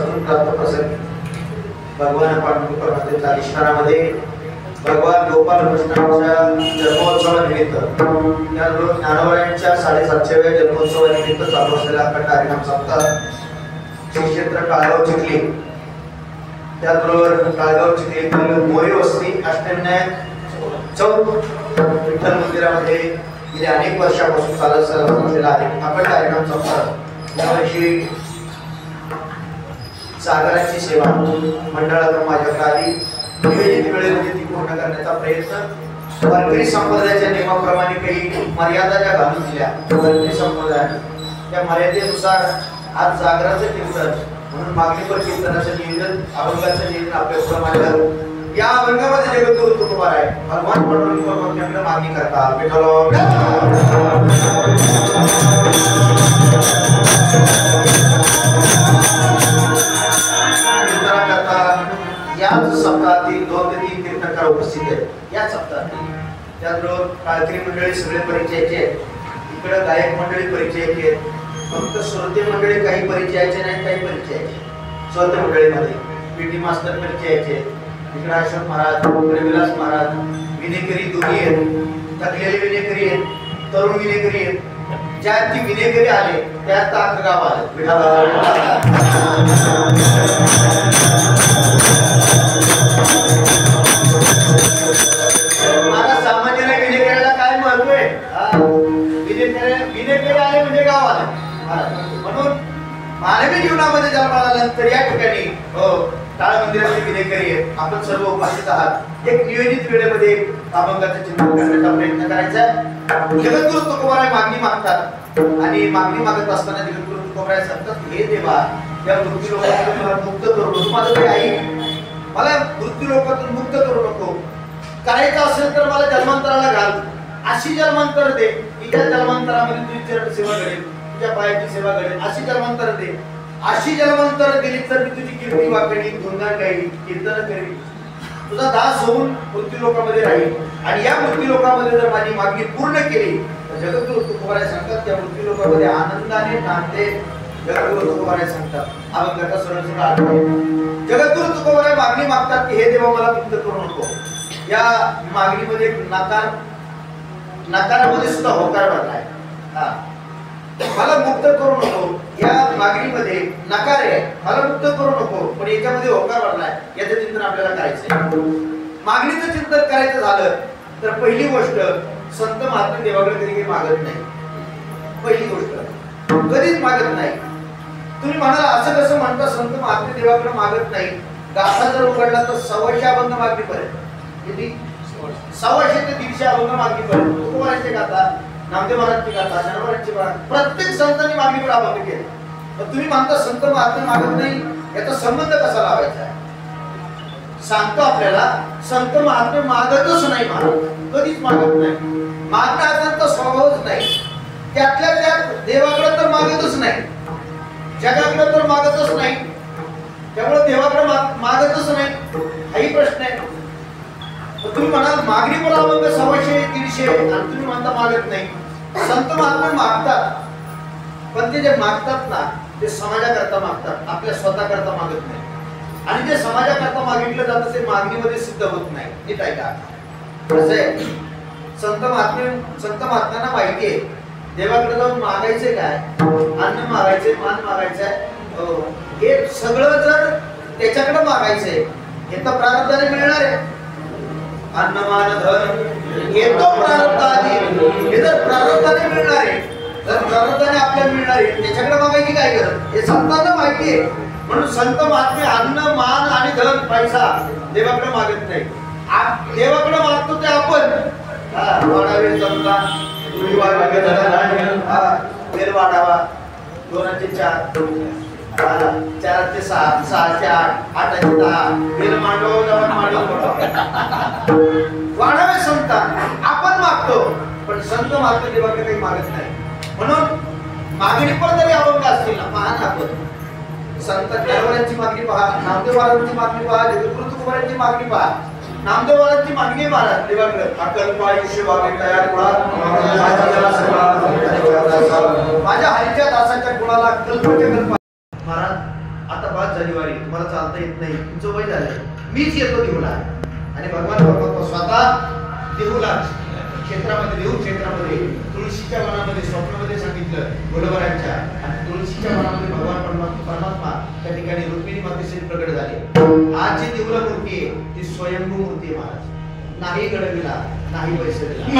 दिवसातून प्राप्त प्रसंग भगवान पांडुरंगाच्या अधिष्ठानामध्ये भगवान गोपाल कृष्णांच्या जन्मोत्सवानिमित्त त्याचबरोबर ज्ञानोबांच्या 750व्या जन्मोत्सवानिमित्त चालू असलेला अखंड हरिनाम सप्ताह क्षेत्र काळगाव चिखली, त्याचबरोबर काळगाव चिखलीतील मोरी वस्ती अष्टन्याय चौक विठ्ठल मंदिरामध्ये गेल्या अनेक वर्षापासून चालत असलेला अखंड हरिनाम सप्ताह यावर्षी सागराची सेवा मंडळाकडून माझ्याकडे आली. नियोजित वेळेमध्ये ती पूर्ण करण्याचा प्रयत्न वारकरी संप्रदायाच्या नियमाप्रमाणे काही मर्यादा ज्या घालून दिल्या वारकरी संप्रदायाने त्या मर्यादेनुसार आज जागराचं कीर्तन म्हणून मागणीपर कीर्तनाचं नियोजन अभंगाचं नियोजन आपल्या मांडलं. या अभंगामध्ये जगद्गुरु तुकोबार आहे. भगवान पांडुरंग परमात्म्याकडे मागणी करतात याच सप्ताहातील 2 ते 3 कीर्तनकार उपस्थित आहेत. या सप्ताहातील त्याचबरोबर काळकरी मंडळी सगळे परिचयाचे आहेत. इकडे गायक मंडळी परिचयाचे आहेत. फक्त श्रोते मंडळी काही परिचयाचे नाही, काही परिचयाचे. श्रोते मंडळीमध्ये पीटी मास्तर परिचयाचे, इकडे अशोक महाराज, इकडे विलास महाराज, विनेकरी दोन्ही आहेत. थकलेले विनेकरी आहेत, तरुण विनेकरी आहेत. ज्या ती विनेकरी आले त्यात अख्खं गाव आलं. मला सामान्य विनेकऱ्याला काय महत्व आहे? विनेकरी आले म्हणजे गाव आलं. म्हणून मानवी जीवनामध्ये जन्माला आल्यानंतर या ठिकाणी टाळ मंदिराचे विनेकरी आहेत. आपण सर्व उपस्थित आहात. एक नियोजित वेळेमध्ये अभंगाचं चिंतन करण्याचा प्रयत्न करायचा आहे. जगद्गुरु तुकोबाराय मागणी मागतात आणि मागणी मागत असताना जगद्गुरु तुकोबाराय सांगतात, हे देवा या मृत्यू लोकातून मला मुक्त करू नको. माझं काही आई मला मृत्यू लोकातून मुक्त करू नको. करायचं असेल तर मला जन्मांतराला घाल. अशी जन्मांतर दे की ज्या जन्मांतरामध्ये तुझी चरण सेवा घडेल, तुझ्या पायाची सेवा घडेल. अशी जन्मांतर दे. अशी जन्मांतर दिली तर मी तुझी कीर्ती वाकडी, गुणगान गाईल, कीर्तन करील, तुझा दास होऊन मृत्यू लोकामध्ये राहील. आणि या मृत्यू लोकामध्ये जर माझी मागणी पूर्ण केली तर जगद्गुरु तुकोबाराय सांगतात त्या मृत्यू लोकामध्ये आनंदाने नांदते. जगद्गुरु तुकोबाराय सांगतात अभंगाचा सरळ सरळ अर्थ आहे. जगद्गुरु तुकोबाराय मागणी मागतात की हे देवा मला मुक्त करू नको. या मागणीमध्ये नकारामध्ये सुद्धा होकार भरलाय. मला मुक्त करू नको या मागणीमध्ये नकार आहे. मला मुक्त करू नको पण याच्यामध्ये होकार भरलाय. याचं चिंतन आपल्याला करायचंय. मागणीचं चिंतन करायचं झालं तर पहिली गोष्ट संत महात्मे देवाकडे कधी काही मागत नाही. पहिली गोष्ट कधीच मागत नाही. तुम्ही म्हणाला असं कसं म्हणता संत महात्मे देवाकडे मागत नाही? गाथा जर उघडला तर 100 अभंग मागणीपर्यंत, किती 100 ते 150 अभंग मागणीपर्यंत तुकोबारायचे गाथा, नामदेव महाराजची गाथा, ज्ञानोबांची गाथा, प्रत्येक संतांनी मागणीकडे अभंग केले. पण तुम्ही म्हणता संत महात्मे मागत नाही, याचा संबंध कसा लावायचा आहे? सांगतो आपल्याला संत महात्मे मागतच नाही. महाराज कधीच मागत नाही. मागणं हा त्यांचा स्वभावच नाही. त्यातल्या त्यात देवाकडे तर मागतच नाही, जगाकडे तर मागतच नाही. त्यामुळे देवाकडे मागतच नाही हाही प्रश्न आहे. तुम्ही म्हणाल मागणी पण अभंग 100 150 आणि तुम्ही म्हणता मागत नाही. संत महात्मे मागतात पण ते जे मागतात ना ते समाजाकरता मागतात, आपल्या स्वतःकरता मागत नाही. आणि जे समाजाकरता मागितलं जातं ते मागणीमध्ये सिद्ध होत नाही. नीट ऐका. कसं आहे, संत महात्म्यांना माहिती आहे देवाकडे जाऊन मागायचे काय, अन्न मागायचे, मान मागायचंय, हे सगळं जर त्याच्याकडे मागायचंय हे तर प्रारब्धाने मिळणार आहे. अन्न मान धन हे तो प्रारब्धाने, हे जर प्रारब्धाने मिळणार आहे, जर प्रारब्धाने आपल्याला मिळणार आहे त्याच्याकडे मागायची काय गरज? हे संतांना माहिती आहे. म्हणून संत महात्मे अन्न मान आणि धन पैसा देवाकडे मागत नाही. देवाकडे मागतो ते आपण वाढावे जमता वेल वाढावा 2चे 4 4चे 6 6चे 8 8चे 10 वेल मांडव जवळ मांडव वाढावे संतान आपण मागतो. पण संत महात्मे देवाकडे काही मागत नाही. म्हणून मागणी पण जरी अभंग असतील ना महान आपण संत ज्ञानोबांची मागणी पहा, नामदेव महाराजांची मागणी पहा, जगद्गुरु तुकोबारायांची मागणी पहा. नामदेव महाराजांची मागणी महाराज देवाकडे अकल्प आयुष्य व्हावे तयार माझ्या हरीच्या दासाच्या गुणाला कल्पचे कल्प. महाराज आता बात झाली शनिवारी तुम्हाला चालता येत नाही, तुमचं वय झालंय, मीच येतो देऊला. आणि भगवान परमात्मा स्वतः देऊला क्षेत्रामध्ये, देऊ क्षेत्रामध्ये तुळशीच्या वनामध्ये स्वप्नामध्ये सांगितलं गोलबरायांच्या, आणि तुळशीच्या वनामध्ये भगवान परमात्मा त्या ठिकाणी रुक्मिणी मातेशी प्रकट झाले. आज जी देऊला मूर्ती आहे ती स्वयंभू मूर्ती आहे महाराज. नाही घडविला, नाही पैसे दिला,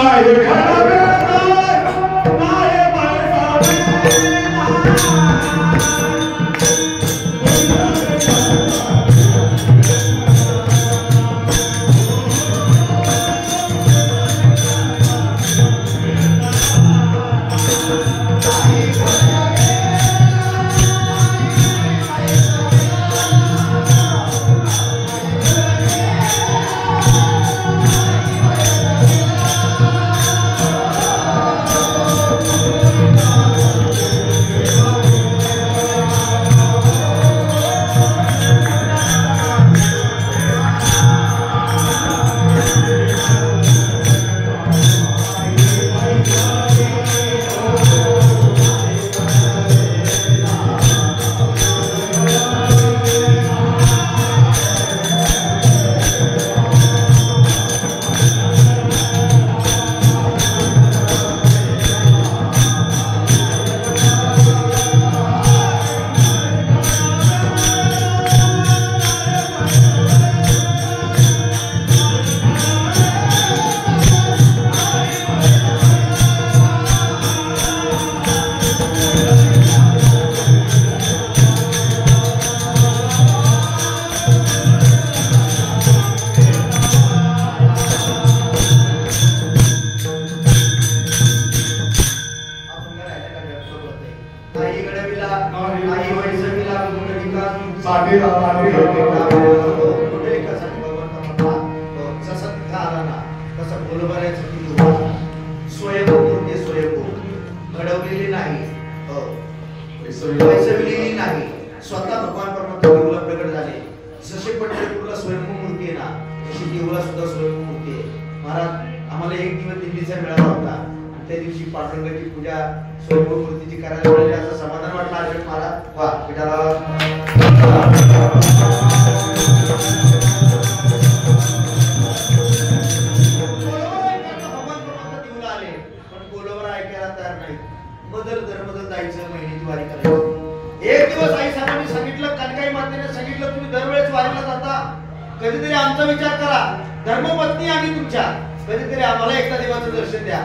घडवलेली नाही, पैसविलेली नाही, स्वतः भगवान परमात्मा देऊला प्रकट झाले. जसे पंढरपूरला स्वयंभू मूर्ती आहे ना, तशी देऊला सुद्धा स्वयंभू मूर्ती आहे. महाराज आम्हाला एक दिवस दिल्लीचा मेळावा होता, आणि त्या दिवशी पांडुरंगाची पूजा स्वयंभू मूर्तीची करायला मिळाली, असं समाधान वाटलं. अशोक महाराज वा विठाला एक दिवस आई साहेबांनी सांगितलं, कनकाई मातेने सांगितलं, तुम्ही दरवेळेस वारीला जाता, कधीतरी आमचा विचार करा. धर्मपत्नी आम्ही तुमच्या, कधीतरी आम्हाला एकदा देवाचं दर्शन द्या.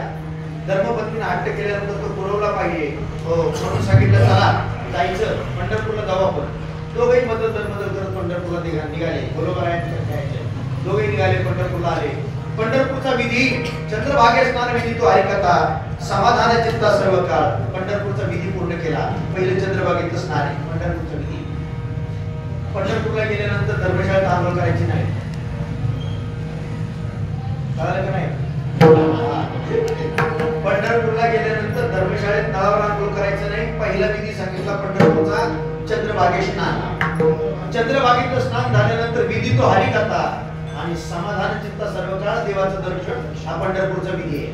धर्मपत्नीने हट्ट केल्यानंतर तो पुरवला पाहिजे. हो म्हणून सांगितलं चला जायचं, पंढरपूरला जाऊ आपण. दोघेही मदत करत पंढरपूरला निघाले. बरोबर आहे, दोघे निघाले, पंढरपूरला आले. पंढरपूरचा विधी चंद्रभागे स्नान विधी तो ऐकता, समाधान चित्ता सर्व काळ. पंढरपूरचा विधी पूर्ण केला. पहिले चंद्रभागेचं स्नान आहे पंढरपूरचा विधी. पंढरपूरला गेल्यानंतर धर्मशाळेत आंघोळ करायची नाही, कळालं का नाही? पंढरपूरला गेल्यानंतर धर्मशाळेत नळावर आंघोळ करायचं नाही. पहिला विधी सांगितला पंढरपूरचा चंद्रभागे स्नान. चंद्रभागेचं स्नान झाल्यानंतर विधी तो हरिकथा आणि समाधान चित्ता सर्व काळ देवाचं दर्शन हा पंढरपूरचा विधी आहे.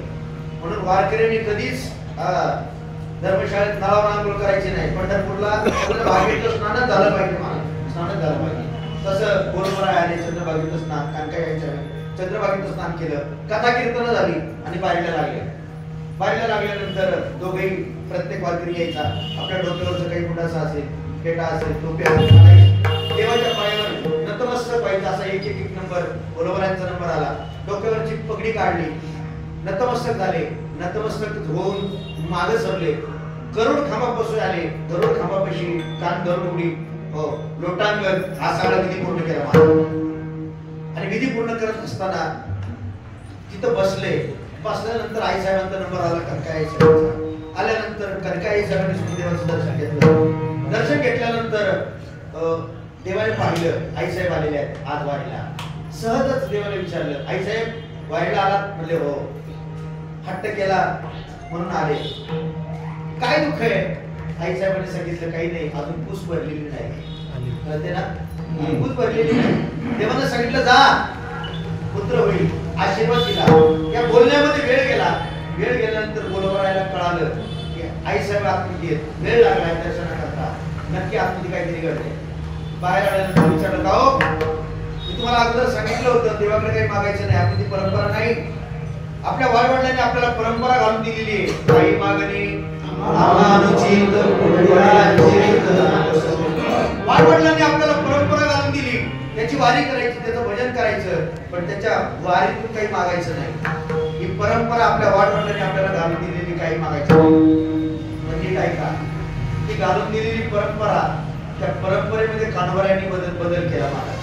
म्हणून वारकऱ्यांनी कधीच धर्मशाळेत नळावर आंघोळ करायची नाही. पंढरपूरला चंद्रभागेचं स्नानच झालं पाहिजे, मला स्नानच झालं पाहिजे. तसं गोलबराय आले, चंद्रभागेचं स्नान, कानकाईच्या चंद्रभागेचं स्नान केलं, कथा कीर्तन झाली आणि बारीला लागले. बारीला लागल्यानंतर दोघेही प्रत्येक वारकरी यायचा, आपल्या डोक्यावरचं काही मुंडासा असेल, फेटा असेल, टोपी असेल, देवाच्या पायावर नतमस्तक व्हायचं. असा एक एक नंबर गोलबरायांचा नंबर आला. डोक्यावरची पगडी काढली, नतमस्तक झाले. नतमस्तक होऊन मागे सरले, गरुड खांबापासून आले. गरुड खांबापाशी कान धरून उडी, हो लोटांगण, हा सगळा विधी पूर्ण केला. आणि विधी पूर्ण करत असताना तिथं बसले. बसल्यानंतर आई साहेबांचा नंबर आला, कनकाई साहेबांचा. आल्यानंतर कनकाई साहेबांनी देवाचं दर्शन घेतलं. दर्शन घेतल्यानंतर देवाने पाहिलं आई साहेब आलेले आहेत आज वारीला. सहजच देवाने विचारलं, आई साहेब वारीला आलात? म्हणले हो. हट्ट केला म्हणून आले. काय दुःख आहे? आई साहेबांनी सांगितलं काही नाही, अजून पूस भरलेली नाही. कळते ना, पूस भरलेली नाही. देवाने सांगितलं जा पुत्र होईल, आशीर्वाद दिला. या बोलण्यामध्ये वेळ गेला. वेळ गेल्यानंतर गोलबरायला कळालं की आई साहेब आतमध्ये वेळ लागलाय दर्शनाकरता, नक्की आतमध्ये काहीतरी घडते. बाहेर आल्यानंतर विचारलं का हो मी तुम्हाला अगोदर सांगितलं होतं देवाकडे काही मागायचं नाही, आपली ती परंपरा नाही. आपल्या वाडवडिलांनी आपल्याला परंपरा घालून दिलेली आहे, काही मागणे वाडवडिलांनी आपल्याला परंपरा घालून दिली, त्याची वारी करायची, त्याचं भजन करायचं, पण त्याच्या वारीतून काही मागायचं नाही. ही परंपरा आपल्या वाडवडिलांनी आपल्याला घालून दिलेली, काही मागायचं म्हणजे काय का ती घालून दिलेली परंपरा, त्या परंपरेमध्ये कानवऱ्यांनी बदल केला. मला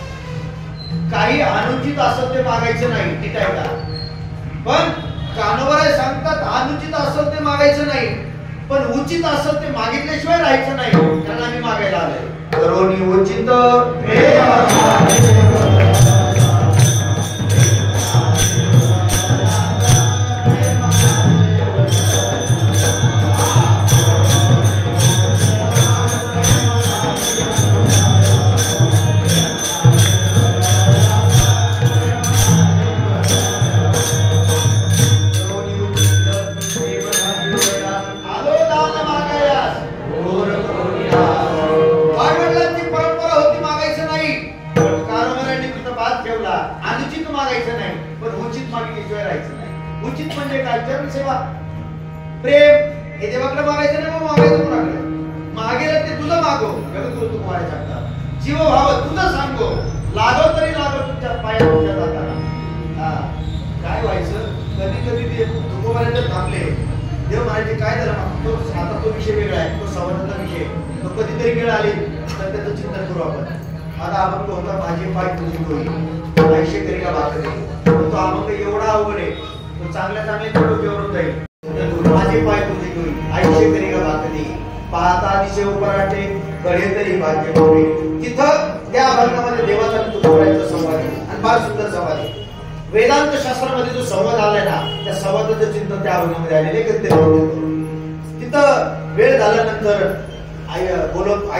काही अनुचित असं ते मागायचं नाही, ठीक आहे का, पण कानवरे सांगतात अनुचित असं ते मागायचं नाही, पण उचित असं ते मागितल्याशिवाय राहायचं नाही. कारण आम्ही मागायला आलोय करोनी उचित उचित म्हणजे काय, चरण सेवा, प्रेम, हे देवाकडे मागायचं नाही, मग मागायचं कोणाकडे? मागेल ते तुझं मागो, जगत गुरु तू मारायचं सांगता, जीव भाव तुझं सांगो, लागो तरी लागो तुमच्या पाया तुझ्या जाताना. काय व्हायचं, कधी कधी ते तुकोबाऱ्याला थांबले, देव म्हणायचे काय झालं, तो आता तो विषय वेगळा आहे, तो संवादाचा विषय, तो कधीतरी वेळ आली तर त्याचं चिंतन करू आपण. आता आपण तो होता माझे पाय तुझी डोई, आयुष्य करी का भाकरी, तो अभंग एवढा अवघड आहे, तो चांगल्या डोक्यावरून जाईल. माझे पाय तुझी डोई, आयुष्य करी का भाकरी, पाहता दिशे उपराटे कळे तरी भाग्य होवे. तिथं त्या अभंगामध्ये देवाचा तुकोबाऱ्याचा संवाद आहे आणि फार सुंदर संवाद आहे. वेदांत शास्त्रामध्ये जो संवाद आलाय ना, त्या संवादाचं चिंतन त्या अभंगामध्ये आलेले तिथं वेळ झाल्यानंतर आई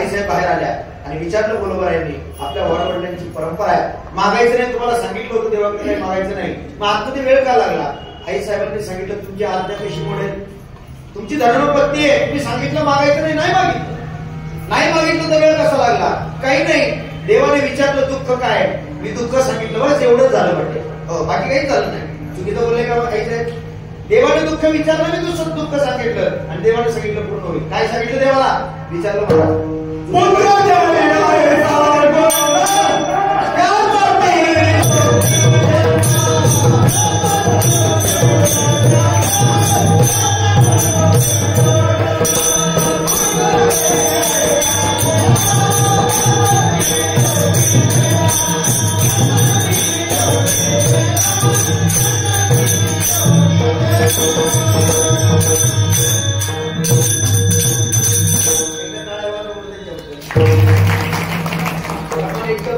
साहेब बाहेर आल्या आणि विचारलं बोलोबरायांनी, आपल्या वडवडिलांची परंपरा आहे, मागायचं नाही, तुम्हाला सांगितलं होतं देवाकडे काही मागायचं नाही, मग आता ते वेळ का लागला? आई साहेबांनी सांगितलं तुमची आज्ञा कशी मोडेल, तुमची धर्मपत्नी आहे, तुम्ही सांगितलं मागायचं नाही, नाही मागितलं तर वेळ कसा लागला? काही नाही, देवाने विचारलं दुःख काय, मी दुःख सांगितलं, बस एवढंच झालं म्हणजे, बाकी काहीच झालं नाही. चुकीचं बोलले का काही साहेब? देवाने दुःख विचारलं, मी दुसरं दुःख सांगितलं आणि देवाने सांगितलं पूर्ण होईल. काय सांगितलं देवाला? विचारलं मला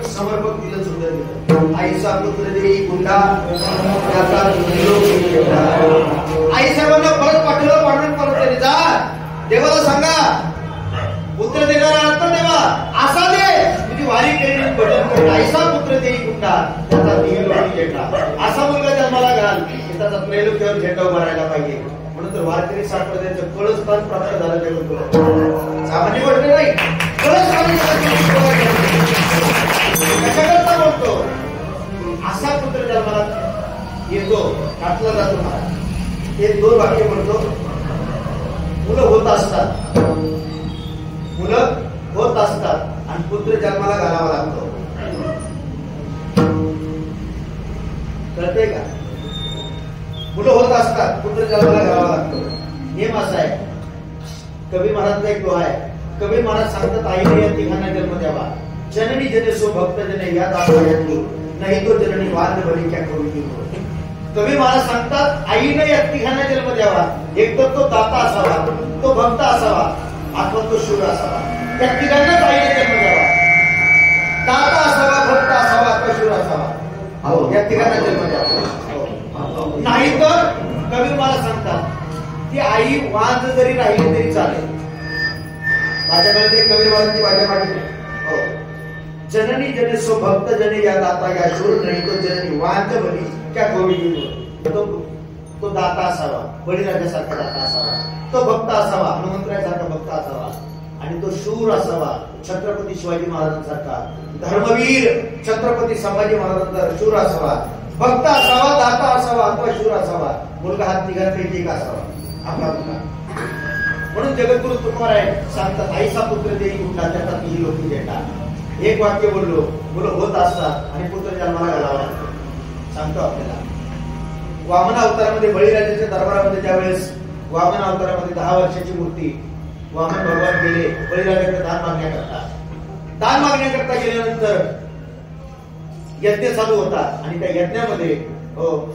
समर्पक दिलं सुंदर दिलं. आईचा पुत्र देई गुंडा त्याचा आई साहेबांना परत पाठवलं, पाठवून परत तरी जा देवाला सांगा पुत्र देणारा अर्थ देवा असा दे, तुझी वारी केली भजन कर. आईचा पुत्र देई गुंडा त्याचा झेंडा, असा मुलगा जन्माला घाल त्याचा त्रैलोक्यावर झेंडा उभारायला पाहिजे. म्हणून तर वारकरी संप्रदायाचं कळस स्थान प्राप्त झालं ते सामान्य गोष्ट नाही. कळस कशाकरता बोलतो, असा पुत्र जन्माला येतो, काटला जातो. हे दोन वाक्य म्हणतो, मुलं होत असतात आणि पुत्र जन्माला घालावा लागतो. कळतंय का? मुलं होत असतात, पुत्र जन्माला घालावा लागतो. नियम असा आहे. कवी महाराजचा एक दोहा आहे. कवी महाराज सांगतात, आईने या तिघांना जन्म द्यावा, जननी जने सो भक्त जने या दाखवली, नाही तो जननी वाद बली क्या करू. कवी महाराज सांगतात, आईने या तिघांना जन्म द्यावा, एक तर तो दाता असावा, तो भक्त असावा, अथवा तो शूर असावा. त्या तिघांनाच आईने जन्म द्यावा, दाता असावा, भक्त असावा, अथवा शूर असावा. हो, या तिघांना जन्म द्यावा. नाही तर कवी महाराज सांगतात, ती आई वांज जरी राहिली तरी चालेल. माझ्याकडे कवी महाराजांची भाषा मांडली. हो, जननी जने सो भक्त जने या दाता या शूर, नाही तो जननी वांज बली क्या गोविंद. तो दाता असावा, बळीराजासारखा दाता असावा, तो भक्त असावा, हनुमंतरायासारखा भक्त असावा, आणि तो शूर असावा, छत्रपती शिवाजी महाराजांसारखा, धर्मवीर छत्रपती संभाजी महाराजांचा शूर असावा, भक्त असावा, दाता असावा अथवा शूर असावा, मुलगा हात तिघांपैकी एक असावा आपला मुलगा. म्हणून जगद्गुरु तुकोबाराय सांगतात, आईचा पुत्र देई कुठला त्याचा तिही लोकी देता. एक वाक्य बोललो, मुलं होत असतात आणि पुत्र जन्माला घालावा लागतो. सांगतो आपल्याला वामन अवतारामध्ये बळीराजाच्या दरबारामध्ये ज्यावेळेस वामन अवतारामध्ये 10 वर्षाची मूर्ती वामन भगवान गेले बळीराजाकडे दान मागण्याकरता. दान मागण्याकरता गेल्यानंतर यज्ञ चालू होता आणि त्या यज्ञामध्ये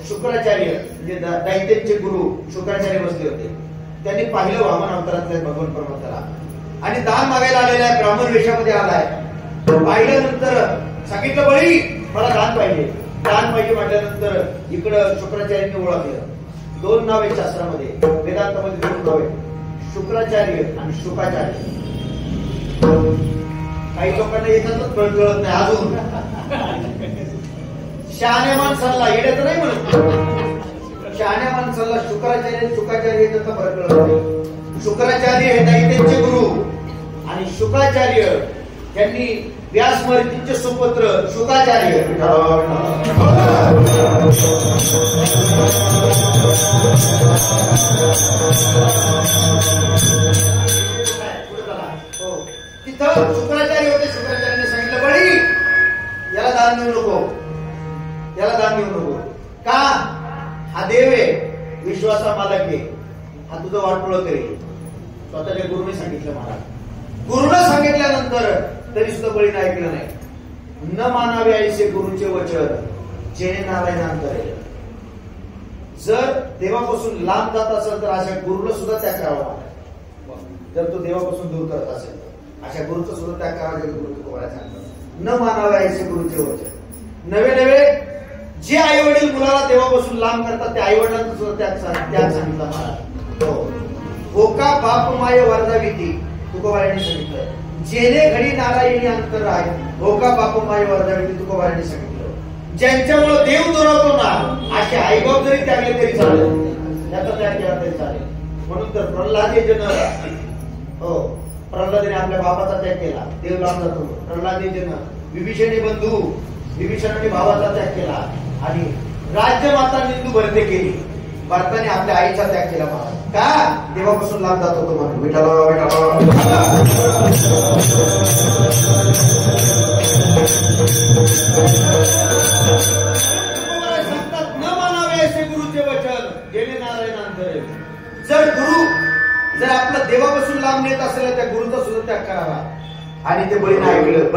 शुक्राचार्य म्हणजे दैत्यांचे गुरु शुक्राचार्य बसले होते. त्यांनी पाहिलं वामन अवतारातल्या भगवान परमात्म्याला आणि दान मागायला आलेला ब्राह्मण वेशामध्ये आलाय. पाहिल्यानंतर सांगितलं, बळी मला दान पाहिजे. दान पाहिजे म्हटल्यानंतर इकडं शुक्राचार्यांनी ओळखलं. 2 नाव आहेत शास्त्रामध्ये, वेदांतामध्ये 2 नाव आहेत, शुक्राचार्य आणि शुकाचार्य. काही लोकांना याच्यातच कळत नाही अजून. शहाण्या माणसाला येण्याचं नाही म्हणत, शहाण्या माणसाला शुक्राचार्य शुकाचार्य याच्यातला फरक कळत नाही. शुक्राचार्य हे दैत्यांचे गुरु आणि शुकाचार्य यांनी व्यासमहर्षींचे सुपुत्र शुकाचार्य. तिथं शुक्राचार्य होते. शुक्राचार्याने सांगितलं, बळी याला दान देऊ नको, याला दान देऊ नको. का? हा देव आहे, विश्वासा मालक आहे, हा तुझं वाटोळ करेल. स्वतःच्या गुरुने सांगितलं मला. गुरुनं सांगितल्यानंतर तरी सुद्धा बळीने ऐकलं नाही. न मानावे ऐसे गुरुचे वचन, जेणे नारायण करे. जर देवापासून लांब जात असेल तर अशा गुरुला सुद्धा त्याग करावा. जर तो देवापासून दूर करत असेल तर अशा गुरुचा सुद्धा त्याग करावा. गुरु तुकोबाराय सांगतात, न मानावे ऐसे गुरुचे वचन. नवे नवे जे आई वडील मुलाला देवापासून लांब करतात त्या आई वडिलांचा सुद्धा त्याग सांगितला मला. होका बाप माय वर्धाविती तुकोबारायांनी सांगितलं. जेणे घडी नारायणी अंतर आहे, होका बाप माय वर्धाविती तुकोबारायांनी सांगितलं. ज्यांच्यामुळे देव दुरावतो ना असे आईबाप जरी त्यागले तरी चालेल, त्याचा त्याग केला तरी चालेल. म्हणून तर प्रल्हाद जन, हो प्रल्हादाने आपल्या बापाचा त्याग केला, देव लांब जातो. प्रल्हाद जन विभीषणे बंधू, विभीषणाने भावाचा त्याग केला आणि राज्यमाता निंदू भरते केली. भरताने आपल्या आईचा त्याग केला. का? देवापासून लांब जात होतो म्हणून. सांगतात, न मानावे असे गुरुचे वचन, जेणे नारायण अंतरे. जर गुरु जर आपला देवापासून लांब नेत असेल त्या गुरुचा सुद्धा त्याग करावा. आणि ते बळीनं ऐकलं.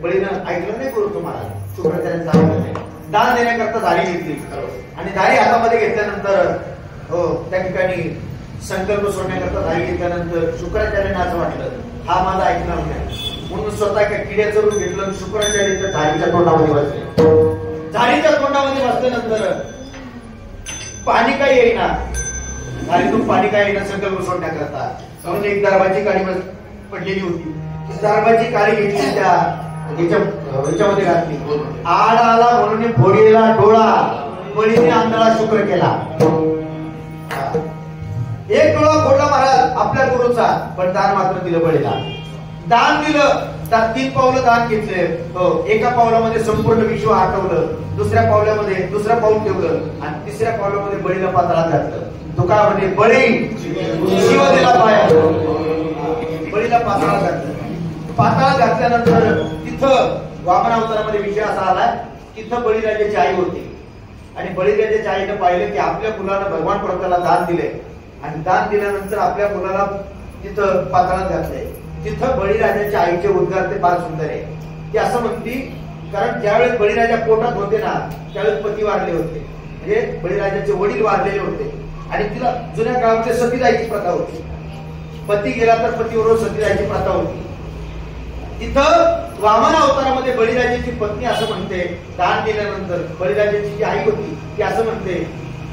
बळीनं ऐकलं नाही गुरु तुम्हाला. शुक्राचार्यांचं ऐकलं नाही. दान देण्याकरता धारी घेतली आणि धारी हातामध्ये घेतल्यानंतर त्या ठिकाणी संकल्प सोडण्याकरता धारी घेतल्यानंतर शुक्राचार्यांना असं वाटलं, हा माझा ऐकणार नाही. म्हणून स्वतः एका किड्याचं रूप घेतलं. शुक्राचार्य धारीच्या तोंडामध्ये बसले. धारीच्या तोंडामध्ये बसल्यानंतर पाणी काही येईना, धारीतून पाणी काही येईना संकल्प सोडण्याकरता. म्हणून एक दरबाची काळी पडलेली होती. दरबाची काळी घेतली, त्या याच्यामध्ये घातली. आड आला म्हणून फोडीला डोळा, बळीने आंधळा शुक्र केला. एक डोळा फोडला महाराज आपल्या गुरुचा, पण दान मात्र दिलं बळीला. दान दिलं, 3 पावलं दान घेतले. एका पावलामध्ये संपूर्ण विश्व आटवलं, दुसऱ्या पावलामध्ये दुसरं पाऊल ठेवलं आणि तिसऱ्या पावलामध्ये बळीला पाताळात घातलं. तुका म्हणजे बळी शिव दिला पाया, बळीला पाताळात घातलं. पाताळात घातल्यानंतर तिथं वामन अवतारामध्ये विषय असा आला, तिथं बळीराजाची आई होती आणि बळीराजाच्या आईनं पाहिलं की आपल्या मुलानं भगवान परमात्म्याला दान दिले आणि दान दिल्यानंतर आपल्या मुलाला तिथं पाताळात घातलंय. तिथं बळीराजाच्या आईचे उद्गार ते फार सुंदर आहे. ती असं म्हणती, कारण ज्यावेळेस बळीराजा पोटात होते ना त्यावेळेस पती वारले होते, म्हणजे बळीराजाचे वडील वारलेले होते आणि तिला जुन्या काळामध्ये सती जायची प्रथा होती. पती गेला तर पतीबरोबर सती जायची प्रथा होती. तिथं वामन अवतारामध्ये बळीराजाची पत्नी असं म्हणते, दान दिल्यानंतर बळीराजाची जी आई होती ती असं म्हणते,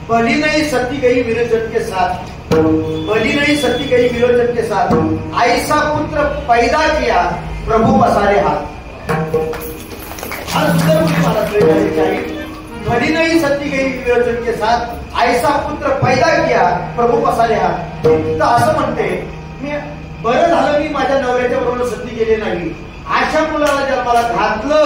बली नहीं सती गई विरोचन के साथ, बली नहीं सती गई विरोचन के साथ, ऐसा पुत्र पैदा किया प्रभु पसारे हाथ. हा सुंदर मला बळीराजाची आई, बली नहीं सती गई विरोचन के साथ, ऐसा पुत्र पैदा किया प्रभु पसारे हाथ. तर असं म्हणते, मी बरं झालं मी माझ्या नवऱ्याच्या बरोबर सती केले नाही, अशा मुलाला जन्माला घातलं,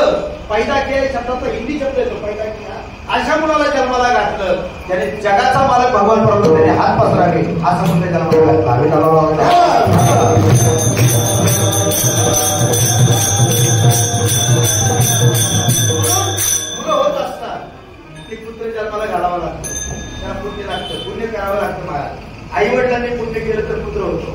पैदा केले शब्दाचा हिंदी शब्द येतो पैदा केला, अशा मुलाला जन्माला घातलं त्याने जगाचा मालक भगवान परमेश्वर त्याने हात पसरावे असं म्हणून जन्माला घातला. मुलं होत असतात ते पुत्र जन्माला घालावा लागतो, त्याला पुण्य लागतं, पुण्य करावं लागतं. महाराज आई वडिलांनी पुण्य केलं तर पुत्र होतो.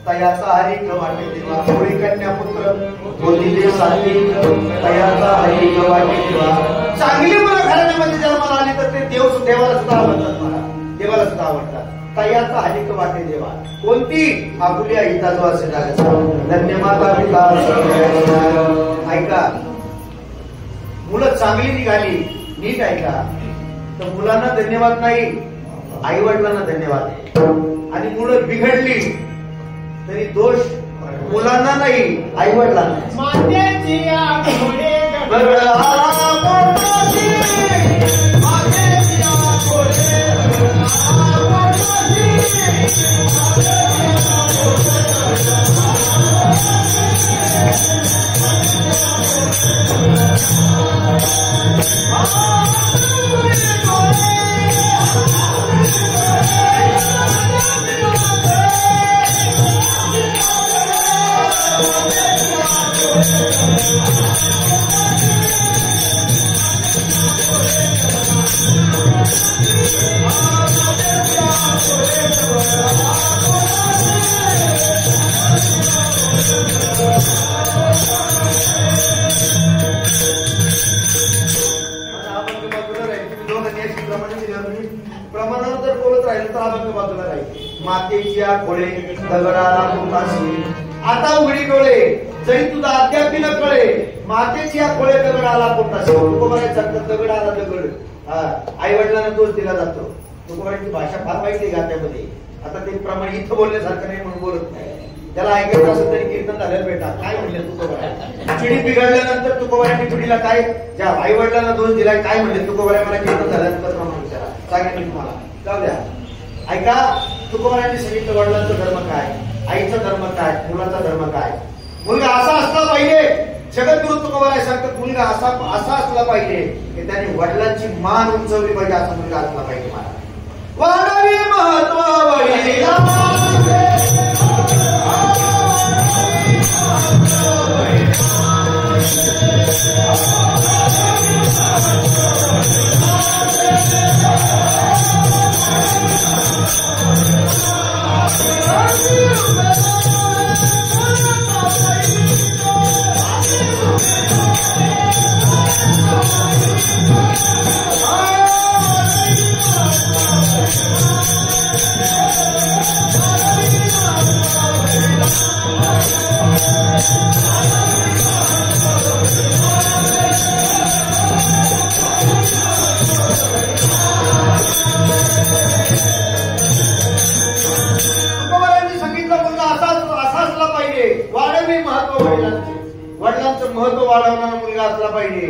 तयाचा हरिक वाटे देवा, कोळी कन्या पुत्र बोलिले साधी, तयाचा हरिक वाटे देवा. चांगली मुलं घराण्यामध्ये जन्माला आली तर ते देवाला सुद्धा आवडतात, मला देवाला सुद्धा आवडतात. तयाचा हरिक वाटे देवा, कोणती आपुल्या हिताचा असे जागा. धन्यमाता पिता. ऐका, मुलं चांगली निघाली, नीट ऐका, तर मुलांना धन्यवाद नाही, आई वडिलांना धन्यवाद. आणि मुलं बिघडली तरी दोष मुलांना नाही, आई वडिलांना. प्रमाणावर जर बोलत राहिलं तर अभंग बाजूला राहील. मातेची खोळे दगडाला पोटाशी, आता उघडी डोळे जरी तुझा अद्यापी न कळे, मातेची खोळे दगडाला पोटाशी. तुकोबाराय सांगतात दगडाला दगड. आई वडिलांना दोष दिला जातो. तुकोबाराची भाषा फार वाईट आहे गात्यामध्ये. आता ते प्रमाण इथं बोलण्यासारखं नाही म्हणून बोलत नाही. त्याला ऐकायचं असेल तरी कीर्तन झालं बेटा. काय म्हणले तुकोबाराय? पिढी बिघडल्यानंतर तुकोबारायांनी पिढीला काय, ज्या आई वडिलांना दोष दिलाय, काय म्हणले तुकोबाराय? मला कीर्तन झाल्यानंतर प्रमाण विचारा, सांगितलं तुम्हाला. जाऊ द्या, ऐका. तुकोबारायांनी सांगितलं वडिलांचा धर्म काय, आईचा धर्म काय, मुलाचा धर्म काय. मुलगा असा असला पाहिजे. जगद्गुरु तुकोबाराय सांगतात मुलगा असा असला पाहिजे की त्याने वडिलांची मान उंचवली पाहिजे, असा मुलगा असला पाहिजे. मला वाढावी महत्व वडिलांचं महत्व वाढवणारा मुलगा असला पाहिजे.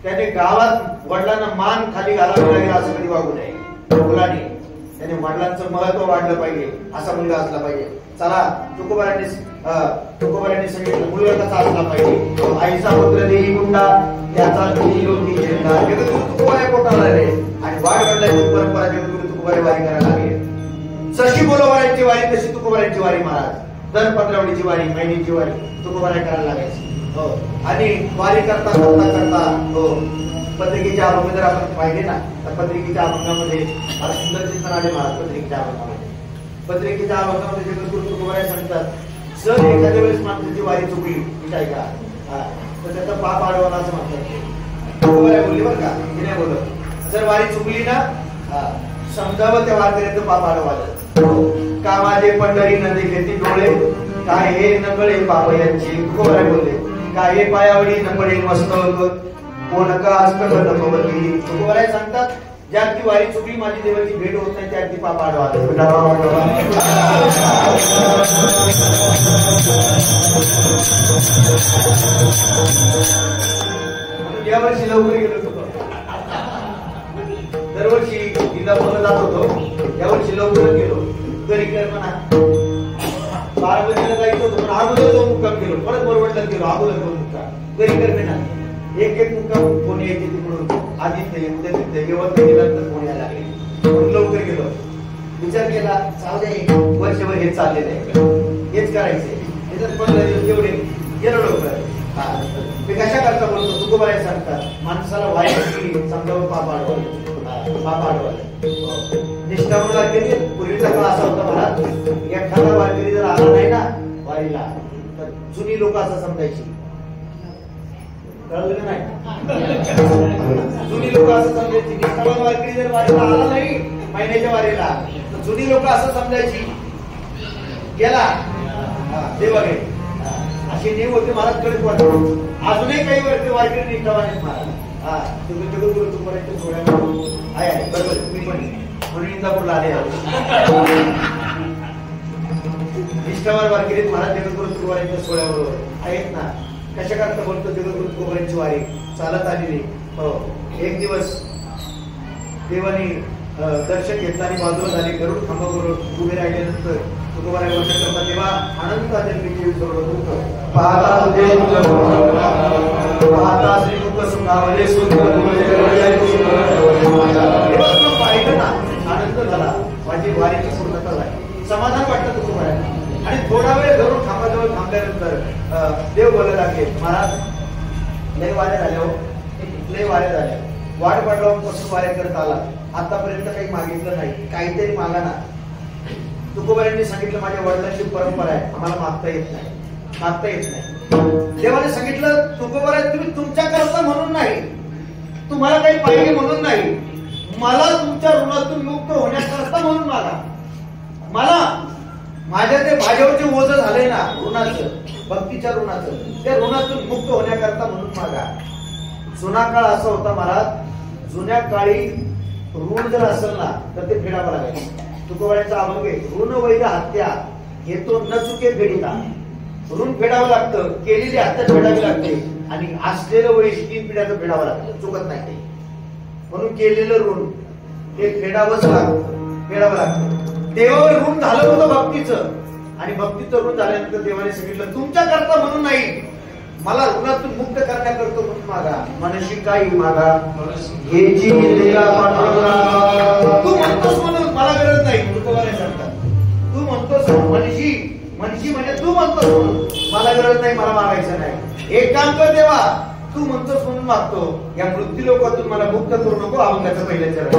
त्याने गावात वडिलांना मान खाली घालावी लागेल असं कधी वागू नये. मुलाने त्याने वडिलांचं महत्व वाढलं पाहिजे असा मुलगा असला पाहिजे. चला, तुकोबारायांनी सांगितलं मुलगा कसा असला पाहिजे. आईचा पुत्र देही गुंडा, त्याचा लोकी झेंडा. जगद्गुरु तुकोबाराय पोटाला रे. आणि वाढ वडिलांची परंपरा जगद्गुरु तुकोबाराय वारी करायला लागले. जशी बोलोबारायांची वारी तशी तुकोबारायांची वारी. महाराज दर पंधरवडीची वारी, महिन्याची वारी तुकोबाराय करायला लागायची. हो, आणि वारी करता करता करता हो पत्रिकेच्या अभंग जर आपण पाहिले ना तर पत्रिकेच्या अभंगामध्ये मला सुंदर चिंतन आले महाराज. पत्रिकेच्या अभंगामध्ये जगद्गुरु तुकोबाराय सांगतात जर एखाद्या वेळेस माणसाची वारी चुकली ठीक आहे का तर त्याचा पाप आडवाला असं म्हणतात. तुकोबाराय बोलली बरं का की नाही बोलत. जर वारी चुकली ना समजावं त्या वारकऱ्याचं पाप आडवालं. का माझे पंढरी नदी घेती डोळे काय हे नकळे पाप यांची. तुकोबाराय बोलले काय हे पायावडी नकळे मस्तक कोण का असतं नभवती. तुकोबाराय सांगतात ज्या ती वारी चुकली माझी देवाची भेट होत नाही त्या ती पाप आडवालं. यावर्षी लवकर गेलो होतो. दरवर्षी इंदापूरला जात होतो. यावर्षी लवकर गेलो. घरी कर म्हणा 12 वाजेला जायचं होतं पण अगोदर 2 मुक्काम केलो. परत बरोबरला गेलो अगोदर 2 मुक्काम. घरी कर म्हणा एक मुक्काम फोन यायचे तिकडून आधीच नाही उद्या तिथे जेवण केल्यानंतर फोन यायला लागले म्हणून लवकर गेलो. विचार केला चालू दे वर्षभर हेच चाललेलं आहे हेच करायचंय. त्याच्यात 15 दिवस एवढे गेलो लवकर. ते कशा करता बोलतो तुकोबाराय सांगतात माणसाला वाईट समजावं पाप आडवलं. निष्ठावून वारकरी पूर्वीचा काळ असा होता महाराज एखादा वारकरी जर आला नाही ना वारीला तर जुनी लोक असं समजायची. कळलं नाही जुनी लोक असं समजायची निष्ठावान वारकरी जर वारीला आला नाही महिन्याच्या वारीला तर जुनी लोक असं समजायची गेला देवाकडे अशी नेव होते महाराज कडे वाटत. अजूनही काही वारकरी निष्ठावान आहेत महाराज. तुम्ही जगद्गुरु तुकोबारायच्या सोहळ्यावर आहे बरोबर तुम्ही पण म्हणून इंदापूरला आले. निष्ठावान वारकरी महाराज जगद्गुरु तुकोबारायच्या सोहळ्यावर आहेत ना. कशा करता बोलतो जगद्गुरु तुकोबारायची वारी चालत आलेली. हो एक दिवस देवानी दर्शन घेतलं आणि बाजूला झाले गरुड खांबावर उभे राहिल्यानंतर तुकोबाराय वर्षा करता तेव्हा आनंद आदरणीचे पाहता श्रीमुख सुखावले पाहिलं ना आनंद झाला. माझी वारीची पूर्णता झाली. समाधान वाटतं तुकोबाराय. आणि थोडा वेळ धरून खांबाजवळ थांबल्यानंतर देव बोलायला लागले महाराज लय वाऱ्या झाल्या हो लय वाऱ्या झाल्या. वाट पासून वाऱ्या करत आला आतापर्यंत काही मागितलं नाही काहीतरी मागा ना. तुकोबारायांनी सांगितलं माझ्या वडिलांची परंपरा आहे आम्हाला मागता येत नाही. देवाने सांगितलं तुकोबाराय तुम्ही तुमच्या करता म्हणून नाही तुम्हाला काही पाहिजे म्हणून नाही मला तुमच्या ऋणातून मुक्त होण्याकरता म्हणून मागा. मला माझ्या ते माझ्यावरचे ओझ झाले ना ऋणाचं भक्तीच्या ऋणाचं त्या ऋणातून मुक्त होण्याकरता म्हणून मागा. जुना काळ असा होता महाराज जुन्या काळी ऋण जर असेल ना तर ते फेडावं लागायचं. तुकोबारायचा अभंग आहे ऋण वैर हत्या हे तो न चुके फेडिता. ऋण फेडावं लागतं केलेली हत्या फेडावी लागते आणि असलेलं वैर 3 पिढ्याचं फेडावं लागतं चुकत नाही ते. म्हणून केलेलं ऋण ते फेडावंच लागतं. देवावर ऋण झालं होतं भक्तीचं आणि भक्तीचं ऋण झाल्यानंतर देवाने सांगितलं तुमच्या करता म्हणून नाही मला ऋणातून मुक्त करण्याकरता म्हणून मागा. मनशी काही मागा हेची तू म्हणतोस म्हणून मला गरज नाही. तुकोबाराय सांगतात तू म्हणतोस मनशी म्हणजे तू म्हणतोस म्हणून मला गरज नाही मला मागायचं नाही. एक काम कर देवा तू म्हणतोस म्हणून मागतो या मृत्यू लोकातून मला मुक्त करू नको. अभंगाचं पहिलं चरण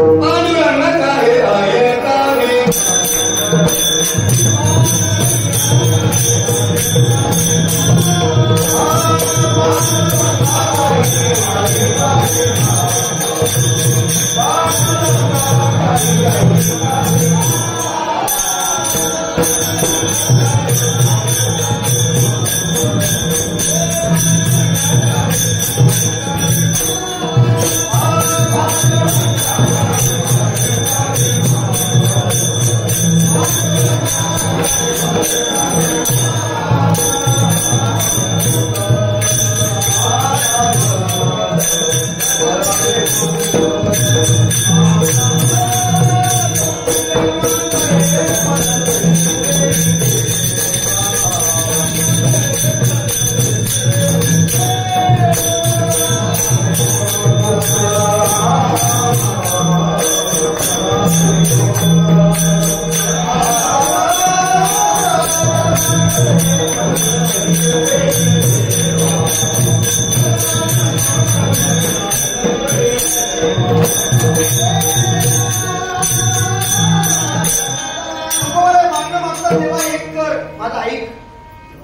माझा ऐक,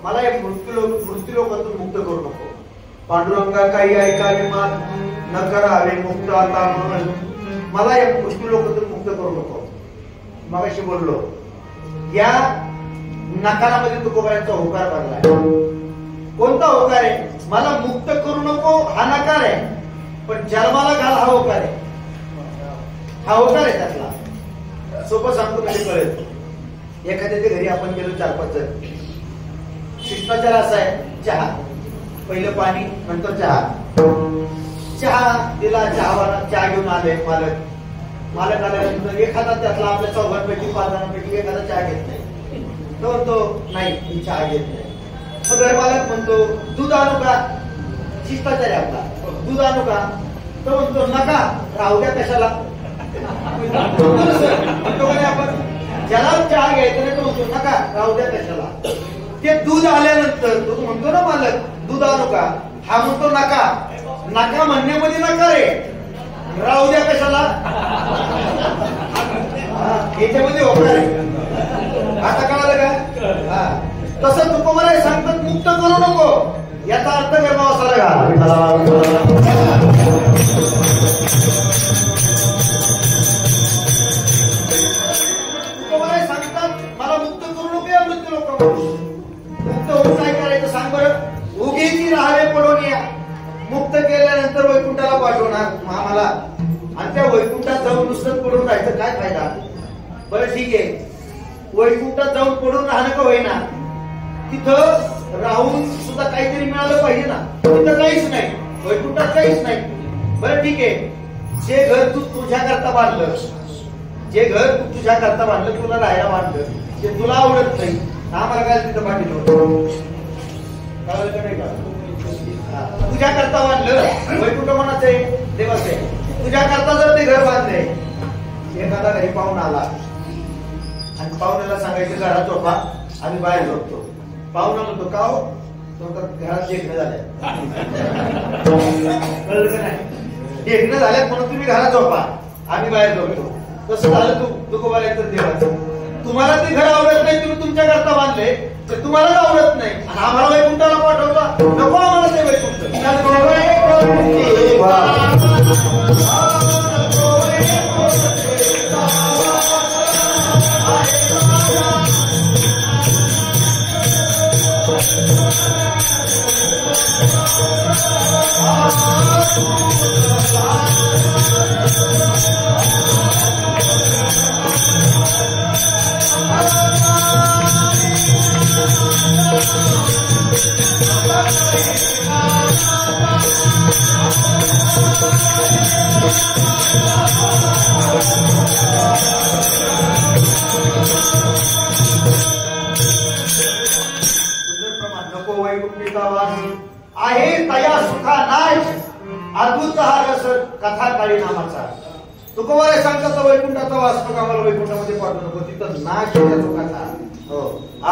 मला एक मृत्यूलोकातून मुक्त करू नको. पांडुरंगा काही ऐकावे मान, न करावे मुक्त आता मन. मला या मृत्यूलोकातून मुक्त करू नको. मगाशी बोललो या नकारामध्ये तुकोबारांचा होकार भरलाय. कोणता होकार आहे? मला मुक्त करू नको हा नकार आहे, पण जन्माला घाल हा होकार आहे. हा होकार आहे त्यातला. सोपं सांगतो म्हणजे कळेल. एखाद्याच्या घरी आपण गेलो 4-5 जण. शिष्टाचार असा आहे, चहा पहिलं पाणी नंतर चहा. चहा दिला, चहा घेऊन आले मालक आल्यानंतर एखादा त्यातला आपल्या 4 5 जणांपैकी एखादा चहा घेत नाही. तो नाही मी चहा घेत नाही. मग घरमालक म्हणतो दूध आणू का? शिष्टाचार आहे आपला. दूध आणू का? तो म्हणतो नका, राहू द्या कशाला. आपण ज्याला चहा घ्यायचा नाही तो म्हणतो नका, राहू द्या कशाला. ते दूध आल्यानंतर तो म्हणतो ना मालक दूध आणू का? हा म्हणतो नका. नका म्हणण्यामध्ये नकार आहे, राहू द्या कशाला याच्यामध्ये होणार आहे. आता कळालं का? तसं तुकोबाराय सांगतात मुक्त करू नको. याचा अर्थ गरबावसा लगा. तुकोबाराय सांगतात मला मुक्त करू नको या मृत्यू लोक. मुक्त होऊन काय करायचं सांग बरं? उगीची राहावे पडून या. मुक्त केल्यानंतर वैकुंठाला पाठवणार आम्हाला, आणि त्या वैकुंठात जाऊन नुसतं पडून राहायचं काय फायदा? बरं ठीक आहे, वैकुंठात जाऊन पडून राहणं का होईना, तिथं राहून सुद्धा काहीतरी मिळालं पाहिजे ना. तिथं काहीच नाही, वैकुंठात काहीच नाही. बरं ठीक आहे, जे घर तू तुझ्या करता बांधलं, जे घर तू तुझ्या करता बांधलं, तुला राहायला बांधलं, ते तुला आवडत नाही, आम्हाला काय तिथं पाठवलं? कळलं का नाही का? तुझ्या करता बांधलं, वैकुंठ कोणाचं आहे? देवाचं आहे. तुझ्या करता जर ते घर बांधले, एखादा घरी पाहून आला आणि पाहुण्याला सांगायचं घरात झोपा, आम्ही बाहेर झोपतो. पाहुणा म्हणतो का हो? घरात देखणं झाल्या. कळलं का नाही? देखणं झाल्यात म्हणून तुम्ही घरात झोपा, आम्ही बाहेर झोपतो. तसं झालं तुकोबारायचं देवाचं. तुम्हाला ते घर आवडत नाही, तुम्ही तुमच्या करता बांधले, तर तुम्हाला आवडत नाही, आम्हाला वैकुंठाला पाठवला. नको आम्हाला ते वैकुंठ. नको वैकुंठीचा वास आहे तया सुखा नाश, अद्भुत हा रस कथा काळी नामाचा. तुकोबाराय सांगतात वैकुंठाचा वास नको आम्हाला वैकुंठामध्ये पाठवू नको, तिथं नाश आहे सुखाचा. हो,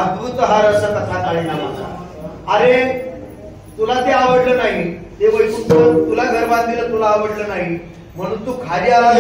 अद्भुत हा रस कथा काळी नामाचा. अरे तुला ते आवडलं नाही, ते वैकुंठ तुला घर बांधलेलं तुला आवडलं नाही, म्हणून तू खाली आला.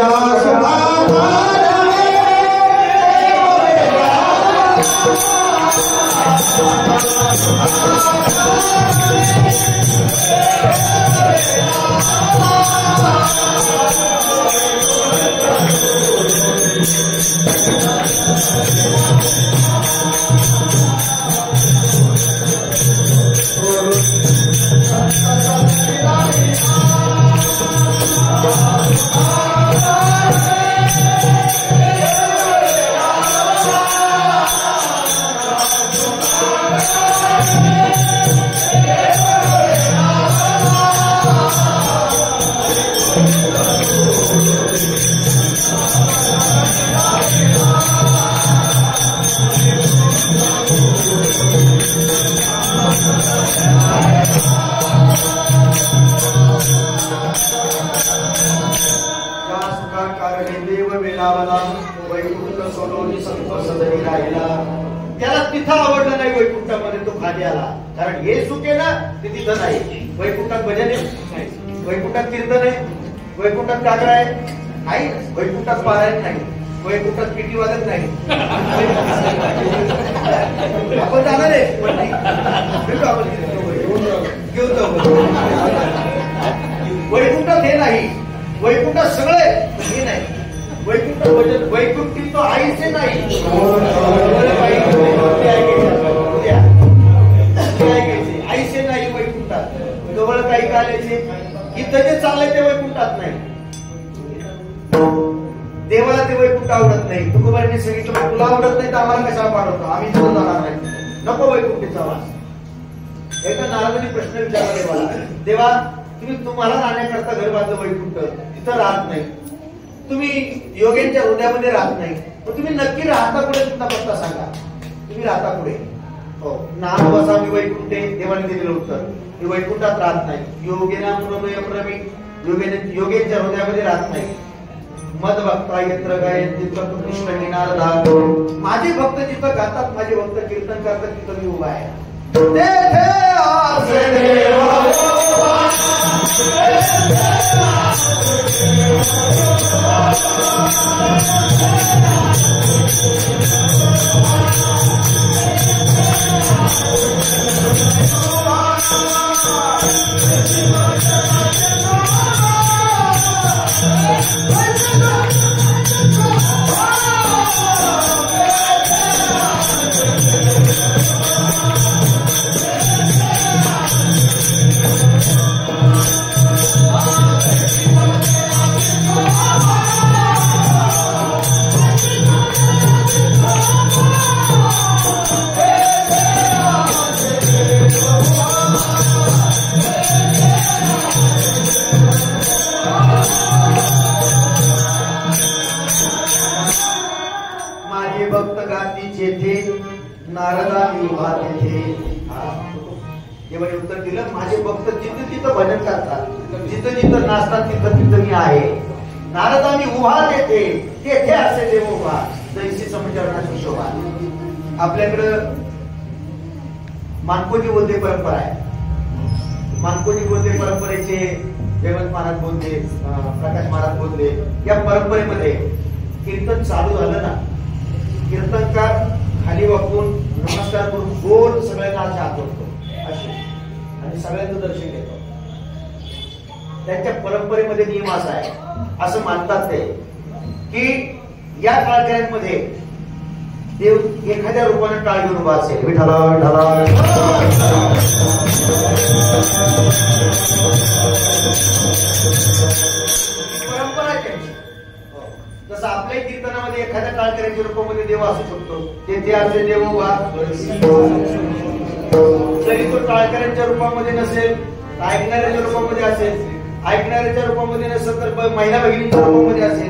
त्याला तिथं आवडलं नाही वैकुंठामध्ये, तो खाली आला. कारण हे सुख आहे ना ते तिथं नाही. वैकुंठात भजन आहे, वैकुंठात कीर्तन आहे, वैकुंठात जागरण आहे, वैकुंठात पारायण नाही, वैकुंठात किटी वाजत नाही. आपण जाणार राहत नाही. देवाला ते वैकुंठ आवडत नाही. तुकोबारांनी सांगितलं तुला आवडत नाही तर आम्हाला कशाला पाठवतो, आम्ही तिथं जाणार नाही, नको वैकुंठीचा वास. एकदा नारदांनी प्रश्न विचारला देवाला, देवा तुम्हाला राहण्याकरता घर बांधलं वैकुंठ, तिथं राहत नाही, तुम्ही योग्यांच्या हृदयामध्ये राहत नाही, पण तुम्ही नक्की राहता कुठे, तुमचा पत्ता सांगा, तुम्ही राहता कुठे? हो, नाम वसा मी वैकुंठे. देवाने दिलेलं उत्तर, मी वैकुंठात राहत नाही. योगेंच्या हृदयामध्ये राहत नाही. मद भक्ता यत्र गायन्ति तत्र तिष्ठति नारदा. माझे भक्त जिथं गातात, माझे भक्त कीर्तन करतात, तिथं मी उभा आहे. तेथे आसे देवा नारदा विवाह तेथे. देवाने उत्तर दिलं, माझे भक्त जिथं जिथं भजन करतात, जिथं जिथं नाचतात, तिथं तिथं मी आहे. नारदा मी उभा तेथे, तेथे असे देव उभा, जैसी समचरणाची शोभा. आपल्याकडं मानकोजी बोलते परंपरा आहे. मानकोजी बोलते परंपरेचे जयवंत महाराज बोलते, प्रकाश महाराज बोलते. या परंपरेमध्ये कीर्तन चालू झालं ना, कीर्तनकार खाली वाकून नमस्कार करून गोल सगळ्यांना असे हात जोडतो असे, आणि सगळ्यांचं दर्शन घेतो. त्यांच्या परंपरेमध्ये नियम असा आहे, असं मानतात ते की या काळकऱ्यांमध्ये देव एखाद्या रूपाने टाळ घेऊन उभा असेल. विठाला विठाला परंपरा आहे त्यांची. जसं आपल्या कीर्तनामध्ये एखाद्या टाळकऱ्याच्या रूपामध्ये देव असू शकतो, तेथे असे देव उभा. जरी तो टाळकऱ्यांच्या रूपामध्ये नसेल, ऐकणाऱ्याच्या रूपामध्ये असेल, ऐकणाऱ्याच्या रूपामध्ये नसेल तर महिला भगिनीच्या रूपामध्ये असेल,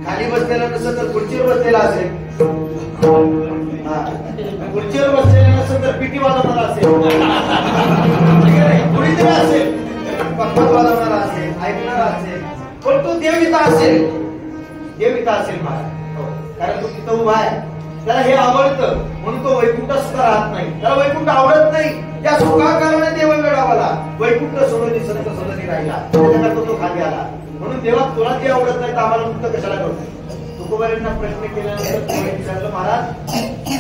खाली बसलेला नसेल तर खुर्चीवर बसलेला असेल, खुर्चीवर बसलेला नसेल तर पिटी वाजवणारा असेल, कुणीतरी असेल, पक्कत वाजवणारा असेल, ऐकणारा असेल, पण तो देविता असेल. देविता असेल महाराज, कारण तो तिथं उभा आहे. त्याला हे आवडतं म्हणून तो वैकुंठ सुद्धा राहत नाही. त्याला वैकुंठ आवडत नाही, त्या सुखाकारणे देव मिळावाला वैकुंठ सोडून संत सदनी राहिला, त्याच्याकरता तो खाली आला. म्हणून देवा तुला जे आवडत नाही तर आम्हाला मुक्त कशाला करतो? तुकोबारांना प्रश्न केल्यानंतर विचारलं, महाराज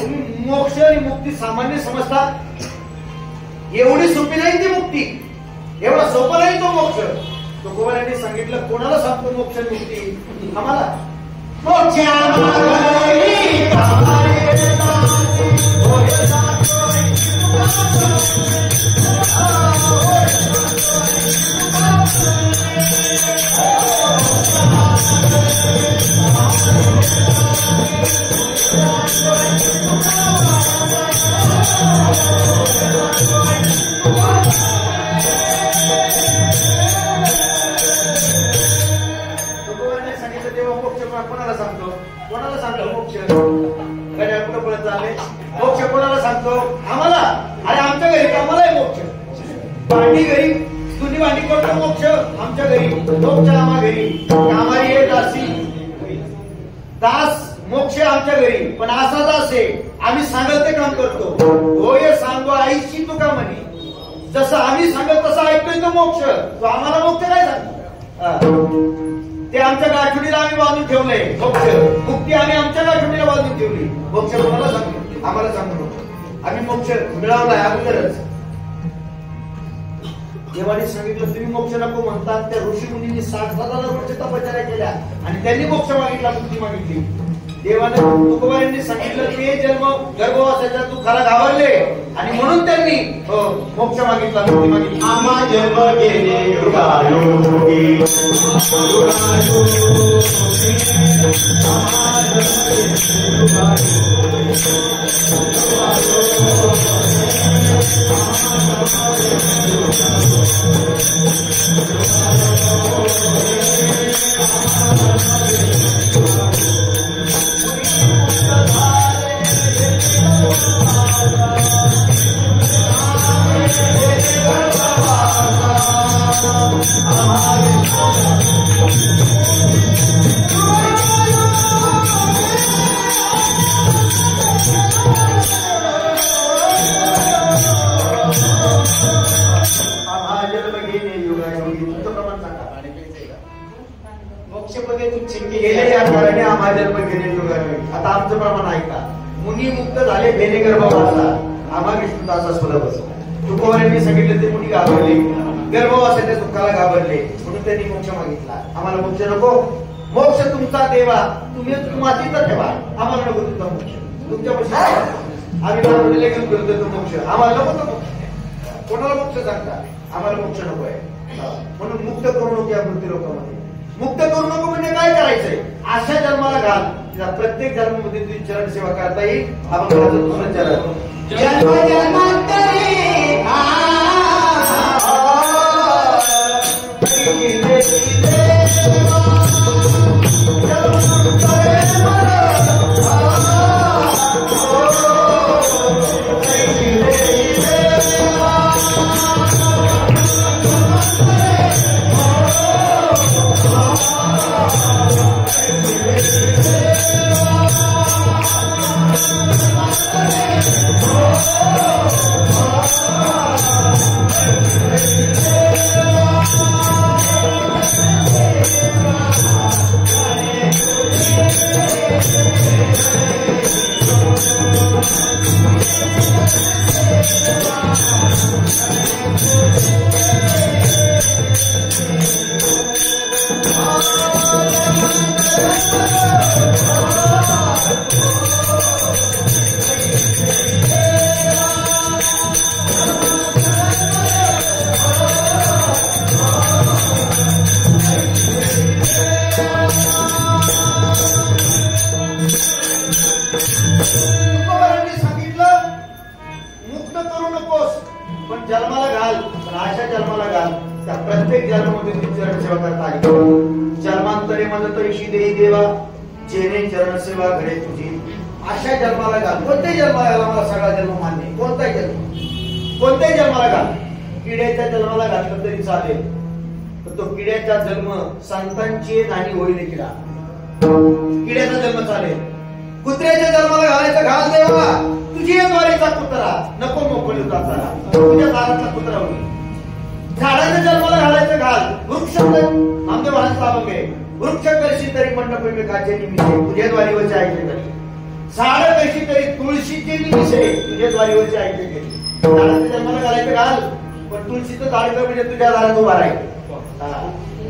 तुम्ही मोक्ष आणि मुक्ती सामान्य समजता, एवढी सोपी नाही ती मुक्ती, एवढा सोपा नाही तो मोक्ष. तुकोबारांनी सांगितलं, कोणाला सांगतो मोक्ष मुक्ती? आम्हाला कोणाला सांगतो? कोणाला सांगतो मोक्ष? गड्या कुठं पळत चालले? मोक्ष कोणाला सांगतो? आम्हाला. अरे आमच्या घरी कामाला आहे मोक्ष. भांडी घरी जुनी भांडी करतो मोक्ष आमच्या घरी, मोक्ष आम्हा घरी. कामारी आहे दासी, दास मोक्ष आमच्या घरी. पण असा दास आहे, आम्ही सांगल ते काम करतो. होय सांगतो आईची तुका म्हणे, जसं आम्ही सांगत तसं ऐकतोय तो मोक्ष. तो आम्हाला मोक्ष काय सांगतो? ते आमच्या गाठोडीला आम्ही बांधून ठेवलंय मोक्ष. मुक्ती आम्ही आमच्या गाठोडीला बांधून ठेवली. मोक्ष कोणाला सांगतो? आम्हाला सांगू नको. आम्ही मोक्ष मिळवलाय अगोदरच. देवाने सांगितलं तुम्ही मोक्ष नको म्हणतात. त्या ऋषी मुनींनी 60,000 वर्ष तपश्चर्या केल्या आणि त्यांनी मोक्ष मागितला, मुक्ती मागितली. देवाने तुकोबारांनी सांगितलं ते जन्म गर्भवासाच्या दुःखाला घाबरले आणि म्हणून त्यांनी मोक्ष मागितला, मुक्ती मागितली. आम्हा जन्म घेणे युगायोगी आता आमचं प्रमाण ऐका. मुनी मुक्त झाले भेने गर्भवासा आम्हा विष्णुदासा सुलभ. तुकोबारांनी सांगितलं ते मुनी घाबरले, गर्भवासाच्या दुःखाला घाबरले म्हणून त्यांनी मोक्ष मागितला. आम्हाला मोक्ष नको, मोक्ष तुमचा देवा, तुम्ही तुम्हाला तिथं ठेवा, आम्हाला नको तुमचा मोक्ष. तुमच्या आम्ही लेखन करतो तो मोक्ष आम्हाला नको. तो मोक्ष कोणाला मोक्ष सांगता? आम्हाला मोक्ष नको आहे म्हणून मुक्त करू नको या मृत्यू लोकांमध्ये. मुक्त करू नको म्हणजे काय करायचंय? अशा जन्माला घाल प्रत्येक जन्मामध्ये तुझी चरण सेवा करता येईल. आपण दुसरं चरण जन्म जन्मांतरी जन्माला घाल, अशा जन्माला घाल त्या प्रत्येक जन्मामध्ये तुझी चरण सेवा करता आली. जन्मांतरे मदत ऋषी देई देवा जेणे चरण सेवा घडे तुझी. अशा जन्माला घाल. कोणत्याही जन्माला घाल, मला सगळा जन्म मान्य. कोणताही जन्म, कोणत्याही जन्माला घाल. किड्याच्या जन्माला घातलं तरी चालेल, पण तो किड्याचा जन्म संतांची नाही होईल. किड्याचा जन्म चालेल. कुत्र्याच्या जन्माला घालायचा घाल देवा, तुझी द्वारेचा कुत्रा नको मोकळी जाताना तुझ्या दारातला कुत्रा होईल. झाडाच्या जन्माला घालायचं घाल. वृक्ष नामदेवांचा अभंग आहे. वृक्ष कशी तरी मंडप काचे निमिषे तुझ्या द्वारीवरचे ऐकले तरी. झाड कशी तरी तुळशीचे निमिषे तुझ्या द्वारीवरचे ऐकले तरी. झाडाच्या जन्माला घालायचं घाल, पण तुळशीचं झाड म्हणजे तुझ्या दारात उभा राहील.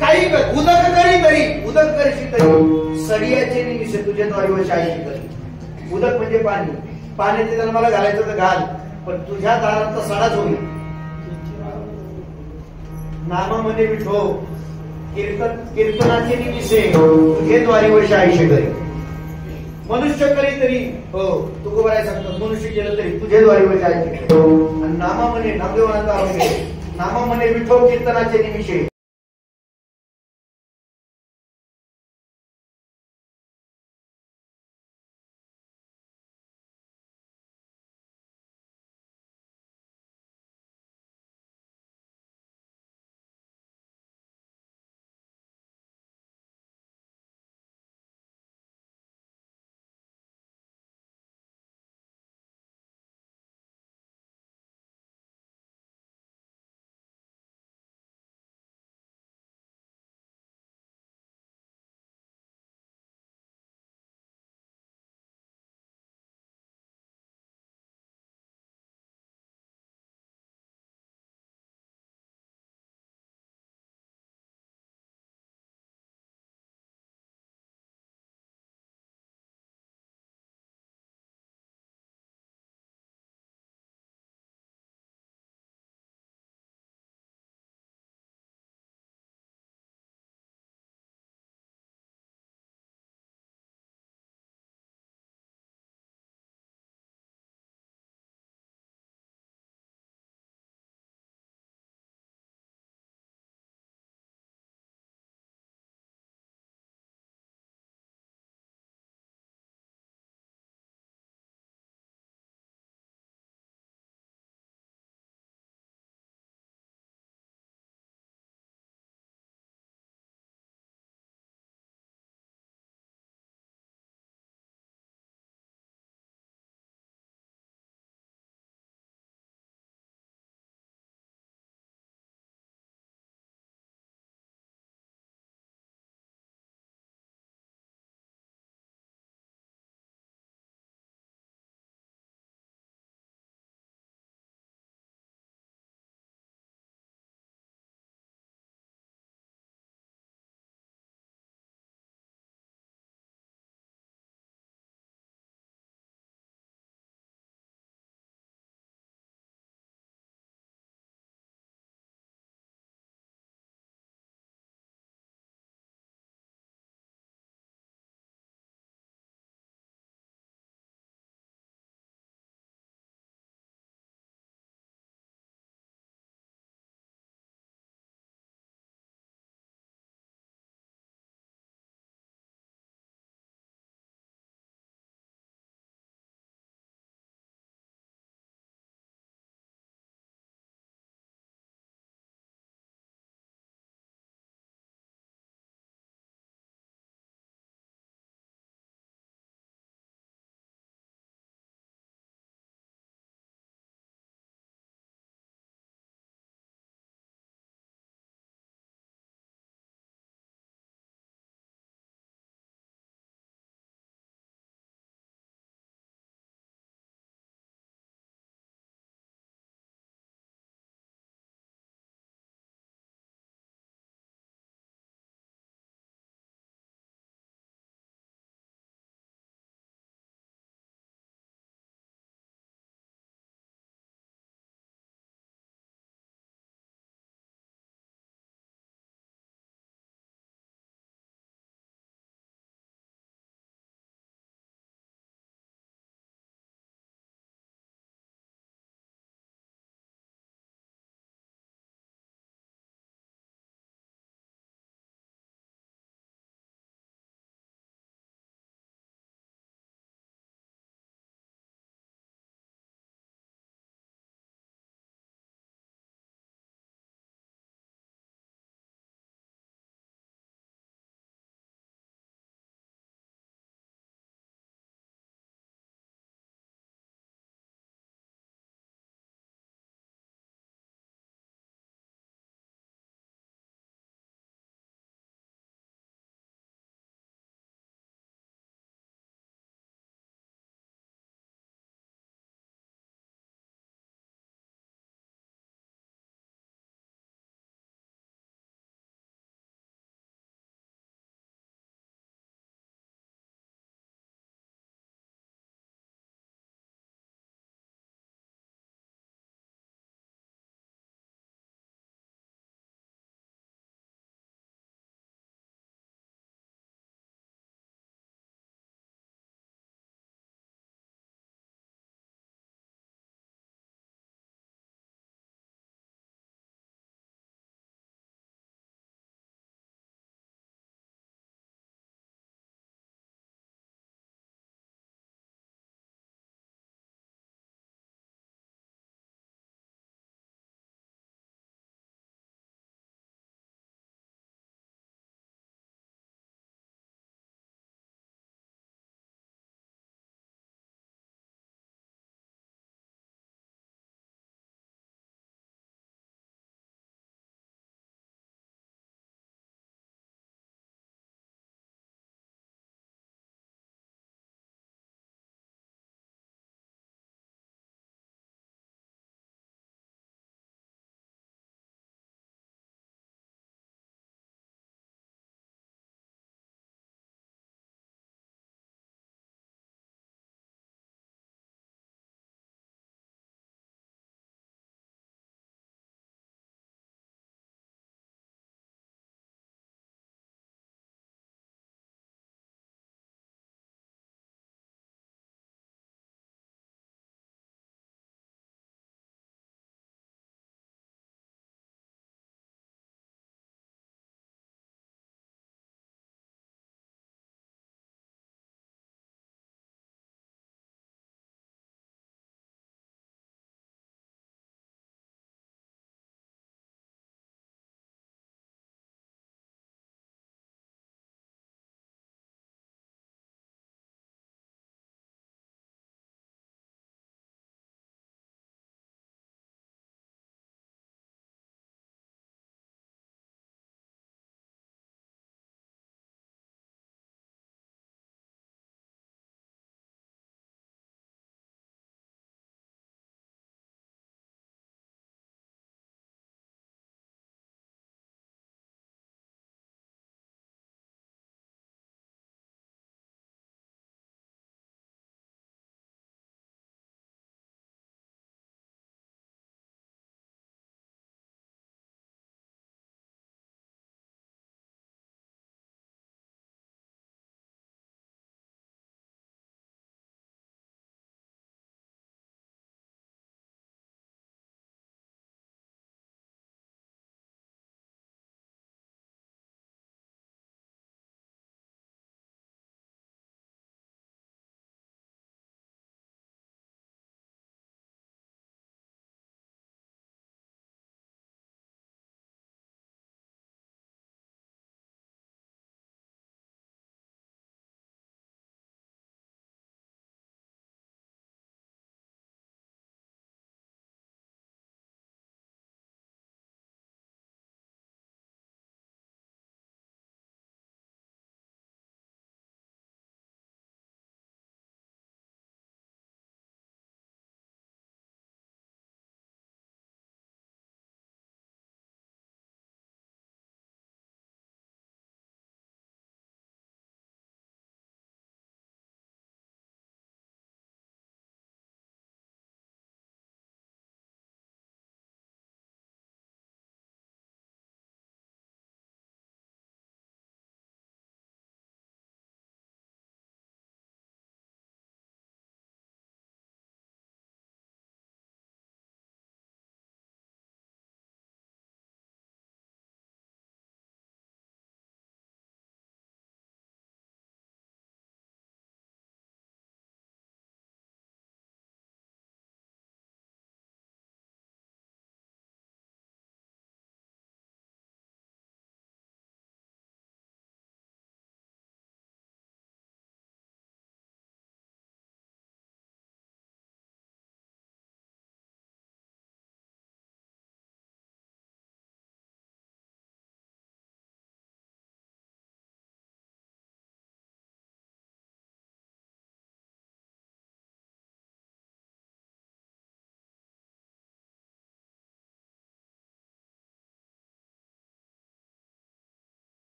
काही उदक करी तरी, उदक करशी तरी सडियाचे निमिषे तुझ्या द्वारीवरचे ऐकले तरी. उदक म्हणजे पाणी, पाण्याच्या जन्माला घालायचं तर घाल, पण तुझ्या दारात सडाच होईल. नामामध्ये विठो कीर्तनाचे निमिषे तुझे द्वारीवरचे आयुष्य करी. मनुष्य करी तरी तुकोबाराय सांगतात मनुष्य केलं तरी तुझे द्वारीवरचे आयुष्य करी. आणि नामामध्ये नामदेवांचा अभंग, नामामध्ये विठो कीर्तनाचे निमिषे